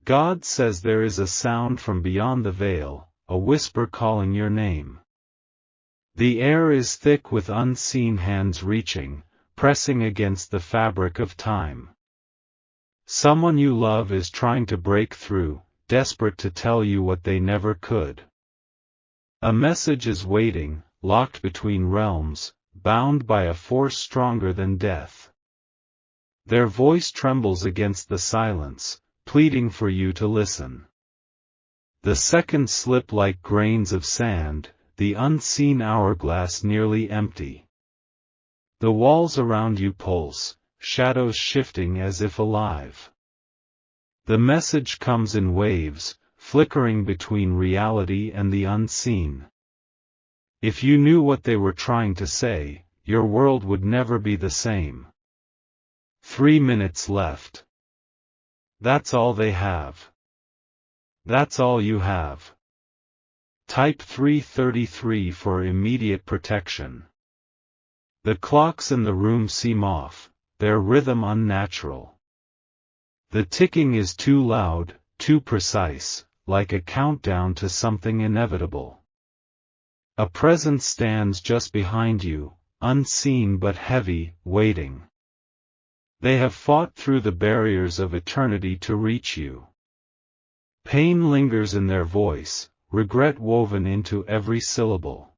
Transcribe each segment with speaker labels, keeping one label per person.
Speaker 1: God says there is a sound from beyond the veil, a whisper calling your name. The air is thick with unseen hands reaching, pressing against the fabric of time. Someone you love is trying to break through, desperate to tell you what they never could. A message is waiting, locked between realms, bound by a force stronger than death. Their voice trembles against the silence, pleading for you to listen. The seconds slip like grains of sand, the unseen hourglass nearly empty. The walls around you pulse, shadows shifting as if alive. The message comes in waves, flickering between reality and the unseen. If you knew what they were trying to say, your world would never be the same. 3 minutes left. That's all they have. That's all you have. Type 333 for immediate protection. The clocks in the room seem off, their rhythm unnatural. The ticking is too loud, too precise, like a countdown to something inevitable. A presence stands just behind you, unseen but heavy, waiting. They have fought through the barriers of eternity to reach you. Pain lingers in their voice, regret woven into every syllable.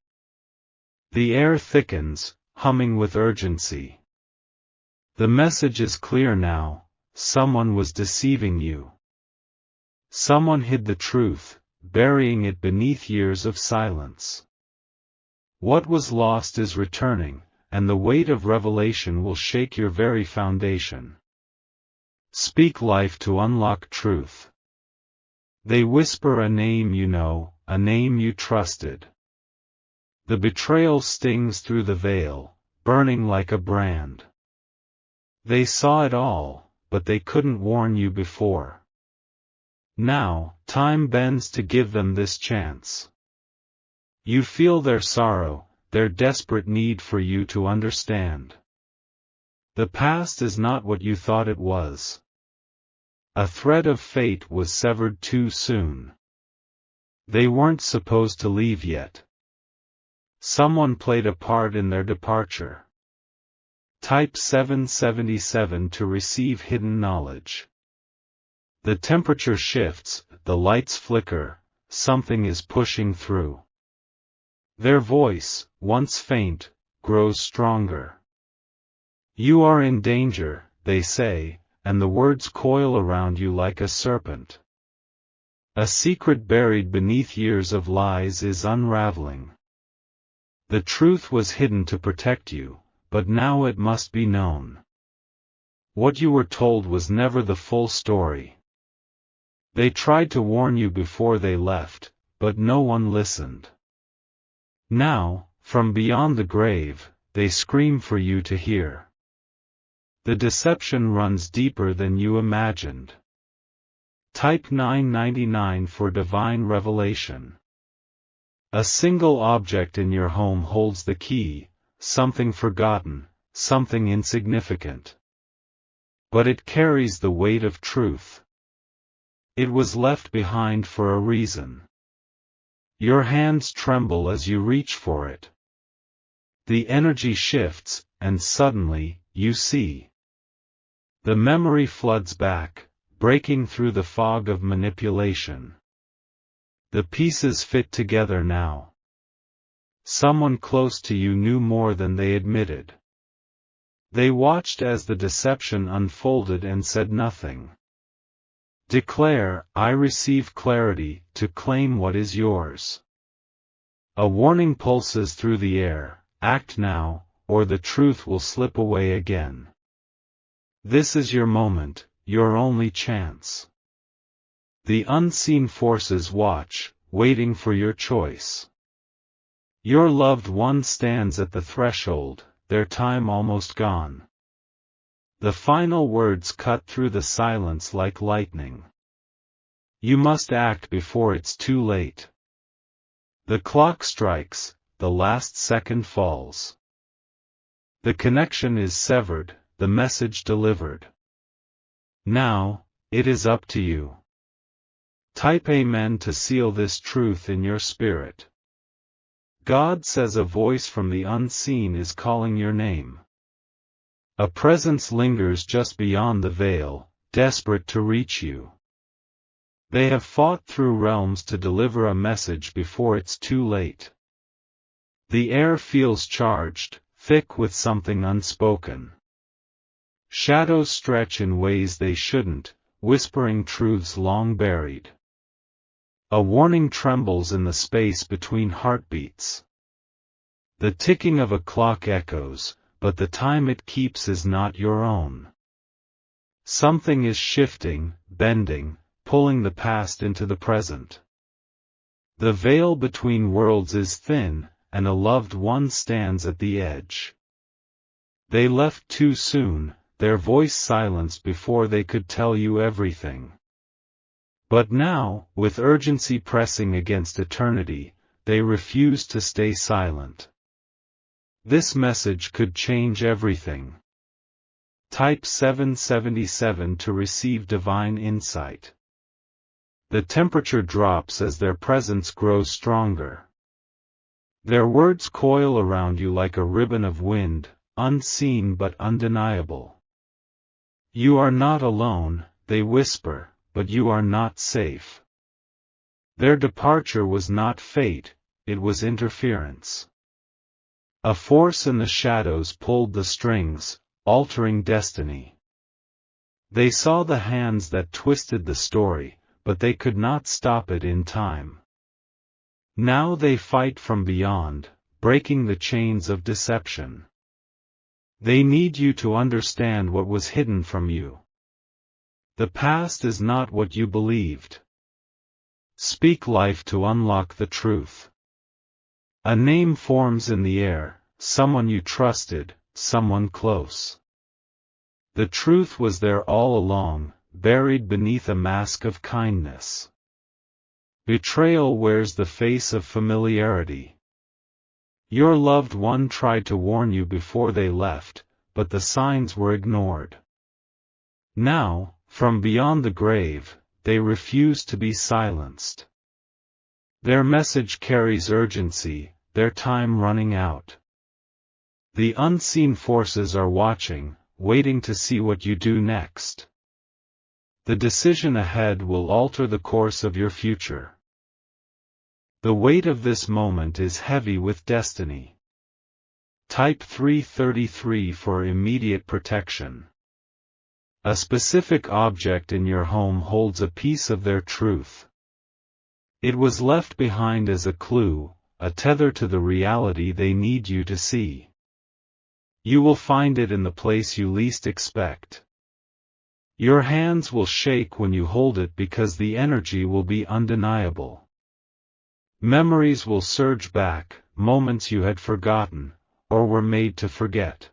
Speaker 1: The air thickens, humming with urgency. The message is clear now: someone was deceiving you. Someone hid the truth, burying it beneath years of silence. What was lost is returning, and the weight of revelation will shake your very foundation. Speak life to unlock truth. They whisper a name you know, a name you trusted. The betrayal stings through the veil, burning like a brand. They saw it all, but they couldn't warn you before. Now, time bends to give them this chance. You feel their sorrow, their desperate need for you to understand. The past is not what you thought it was. A thread of fate was severed too soon. They weren't supposed to leave yet. Someone played a part in their departure. Type 777 to receive hidden knowledge. The temperature shifts, the lights flicker, something is pushing through. Their voice, once faint, grows stronger. You are in danger, they say, and the words coil around you like a serpent. A secret buried beneath years of lies is unraveling. The truth was hidden to protect you, but now it must be known. What you were told was never the full story. They tried to warn you before they left, but no one listened. Now, from beyond the grave, they scream for you to hear. The deception runs deeper than you imagined. Type 999 for divine revelation. A single object in your home holds the key, something forgotten, something insignificant. But it carries the weight of truth. It was left behind for a reason. Your hands tremble as you reach for it. The energy shifts, and suddenly, you see. The memory floods back, breaking through the fog of manipulation. The pieces fit together now. Someone close to you knew more than they admitted. They watched as the deception unfolded and said nothing. Declare, I receive clarity, to claim what is yours. A warning pulses through the air: act now, or the truth will slip away again. This is your moment, your only chance. The unseen forces watch, waiting for your choice. Your loved one stands at the threshold, their time almost gone. The final words cut through the silence like lightning. You must act before it's too late. The clock strikes, the last second falls. The connection is severed, the message delivered. Now, it is up to you. Type Amen to seal this truth in your spirit. God says a voice from the unseen is calling your name. A presence lingers just beyond the veil, desperate to reach you. They have fought through realms to deliver a message before it's too late. The air feels charged, thick with something unspoken. Shadows stretch in ways they shouldn't, whispering truths long buried. A warning trembles in the space between heartbeats. The ticking of a clock echoes, but the time it keeps is not your own. Something is shifting, bending, pulling the past into the present. The veil between worlds is thin, and a loved one stands at the edge. They left too soon, their voice silenced before they could tell you everything. But now, with urgency pressing against eternity, they refuse to stay silent. This message could change everything. Type 777 to receive divine insight. The temperature drops as their presence grows stronger. Their words coil around you like a ribbon of wind, unseen but undeniable. You are not alone, they whisper, but you are not safe. Their departure was not fate, it was interference. A force in the shadows pulled the strings, altering destiny. They saw the hands that twisted the story, but they could not stop it in time. Now they fight from beyond, breaking the chains of deception. They need you to understand what was hidden from you. The past is not what you believed. Speak life to unlock the truth. A name forms in the air, someone you trusted, someone close. The truth was there all along, buried beneath a mask of kindness. Betrayal wears the face of familiarity. Your loved one tried to warn you before they left, but the signs were ignored. Now, from beyond the grave, they refuse to be silenced. Their message carries urgency, their time running out. The unseen forces are watching, waiting to see what you do next. The decision ahead will alter the course of your future. The weight of this moment is heavy with destiny. Type 333 for immediate protection. A specific object in your home holds a piece of their truth. It was left behind as a clue, a tether to the reality they need you to see. You will find it in the place you least expect. Your hands will shake when you hold it because the energy will be undeniable. Memories will surge back, moments you had forgotten, or were made to forget.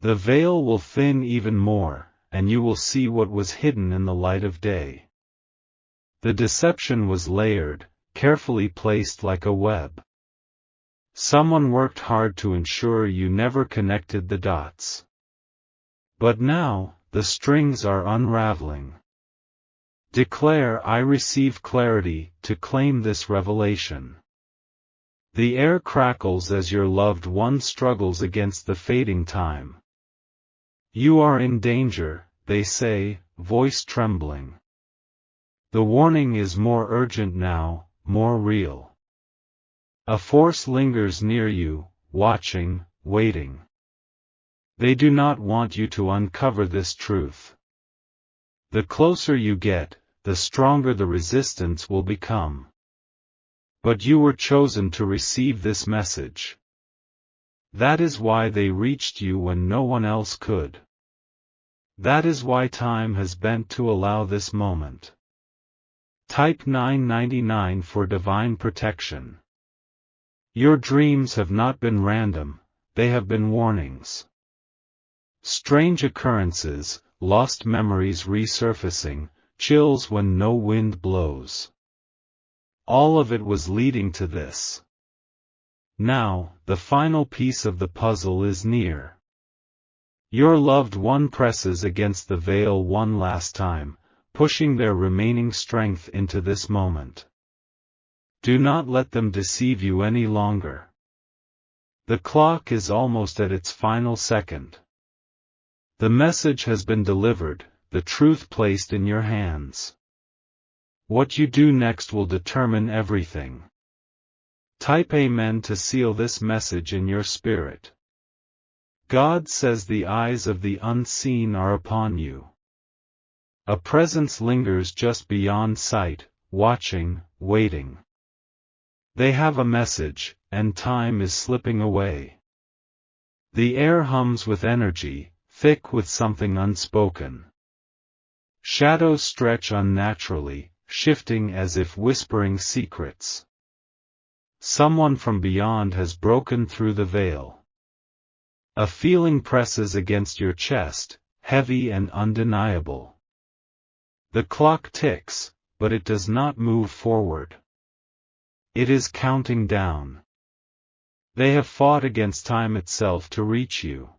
Speaker 1: The veil will thin even more, and you will see what was hidden in the light of day. The deception was layered, carefully placed like a web. Someone worked hard to ensure you never connected the dots. But now, the strings are unraveling. Declare, I receive clarity, to claim this revelation. The air crackles as your loved one struggles against the fading time. You are in danger, they say, voice trembling. The warning is more urgent now, more real. A force lingers near you, watching, waiting. They do not want you to uncover this truth. The closer you get, the stronger the resistance will become. But you were chosen to receive this message. That is why they reached you when no one else could. That is why time has bent to allow this moment. Type 999 for divine protection. Your dreams have not been random, they have been warnings. Strange occurrences, lost memories resurfacing, chills when no wind blows. All of it was leading to this. Now, the final piece of the puzzle is near. Your loved one presses against the veil one last time, pushing their remaining strength into this moment. Do not let them deceive you any longer. The clock is almost at its final second. The message has been delivered, the truth placed in your hands. What you do next will determine everything. Type Amen to seal this message in your spirit. God says the eyes of the unseen are upon you. A presence lingers just beyond sight, watching, waiting. They have a message, and time is slipping away. The air hums with energy, thick with something unspoken. Shadows stretch unnaturally, shifting as if whispering secrets. Someone from beyond has broken through the veil. A feeling presses against your chest, heavy and undeniable. The clock ticks, but it does not move forward. It is counting down. They have fought against time itself to reach you.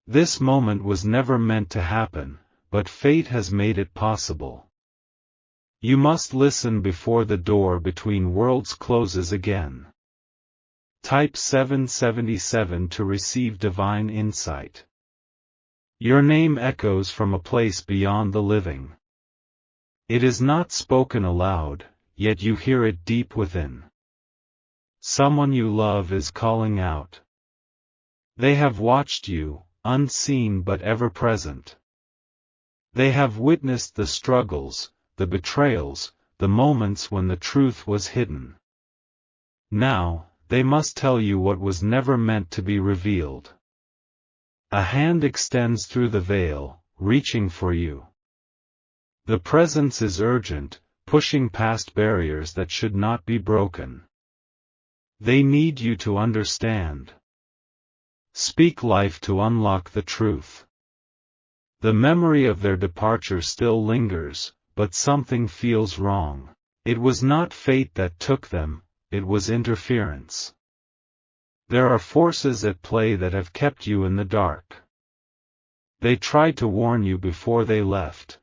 Speaker 1: This moment was never meant to happen, but fate has made it possible. You must listen before the door between worlds closes again. Type 777 to receive divine insight. Your name echoes from a place beyond the living. It is not spoken aloud, yet you hear it deep within. Someone you love is calling out. They have watched you, unseen but ever present. They have witnessed the struggles, the betrayals, the moments when the truth was hidden. Now, they must tell you what was never meant to be revealed. A hand extends through the veil, reaching for you. The presence is urgent, pushing past barriers that should not be broken. They need you to understand. Speak life to unlock the truth. The memory of their departure still lingers, but something feels wrong. It was not fate that took them, it was interference. There are forces at play that have kept you in the dark. They tried to warn you before they left.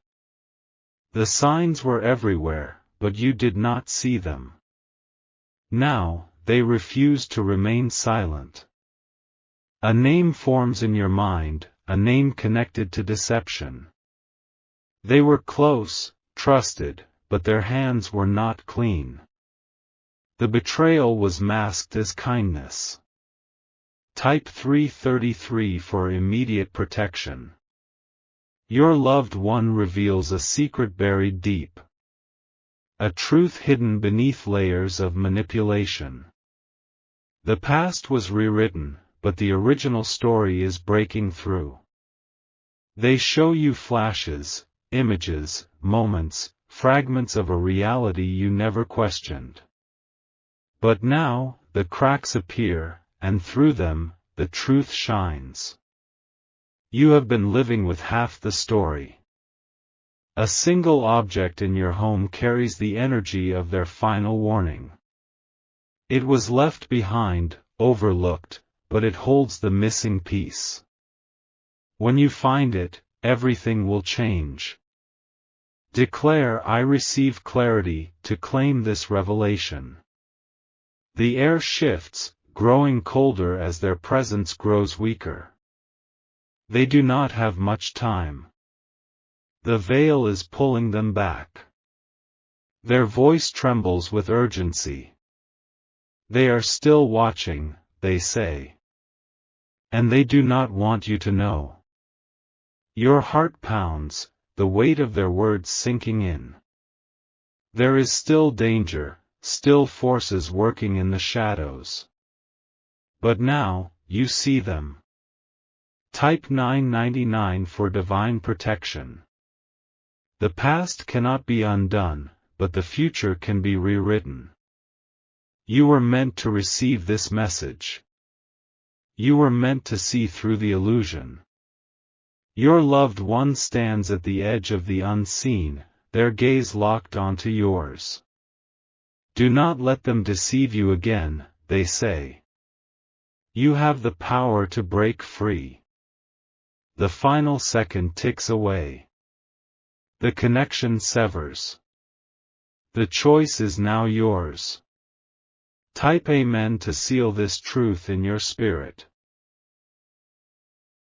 Speaker 1: The signs were everywhere, but you did not see them. Now, they refuse to remain silent. A name forms in your mind, a name connected to deception. They were close, trusted, but their hands were not clean. The betrayal was masked as kindness. Type 333 for immediate protection. Your loved one reveals a secret buried deep. A truth hidden beneath layers of manipulation. The past was rewritten, but the original story is breaking through. They show you flashes, images, moments, fragments of a reality you never questioned. But now, the cracks appear, and through them, the truth shines. You have been living with half the story. A single object in your home carries the energy of their final warning. It was left behind, overlooked, but it holds the missing piece. When you find it, everything will change. Declare, I receive clarity, to claim this revelation. The air shifts, growing colder as their presence grows weaker. They do not have much time. The veil is pulling them back. Their voice trembles with urgency. They are still watching, they say. And they do not want you to know. Your heart pounds, the weight of their words sinking in. There is still danger, still forces working in the shadows. But now, you see them. Type 999 for divine protection. The past cannot be undone, but the future can be rewritten. You were meant to receive this message. You were meant to see through the illusion. Your loved one stands at the edge of the unseen, their gaze locked onto yours. Do not let them deceive you again, they say. You have the power to break free. The final second ticks away. The connection severs. The choice is now yours. Type Amen to seal this truth in your spirit.